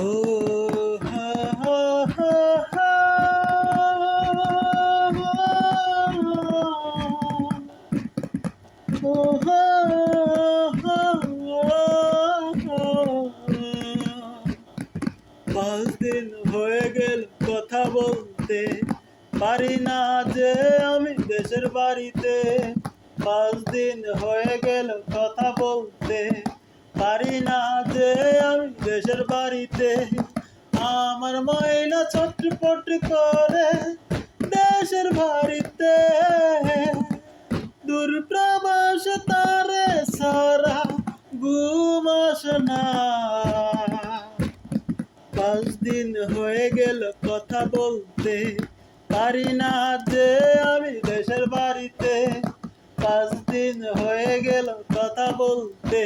ও হা হা হা হা। ও হা হা হা। 5 দিন হয়ে গেল কথা বলতে পারি না যে আমি দেশের বাড়িতে। 5 দিন হয়ে গেল কথা বলতে পারি না যে আমি দেশের বাড়িতে। আমার ময়না ছটফট করে দেশের বাড়িতে। দূর প্রবাস তারে সারা ঘুম আসে না। 5 দিন হয়ে গেল কথা বলতে পারি না যে আমি দেশের বাড়িতে। 5 দিন হয়ে গেল কথা বলতে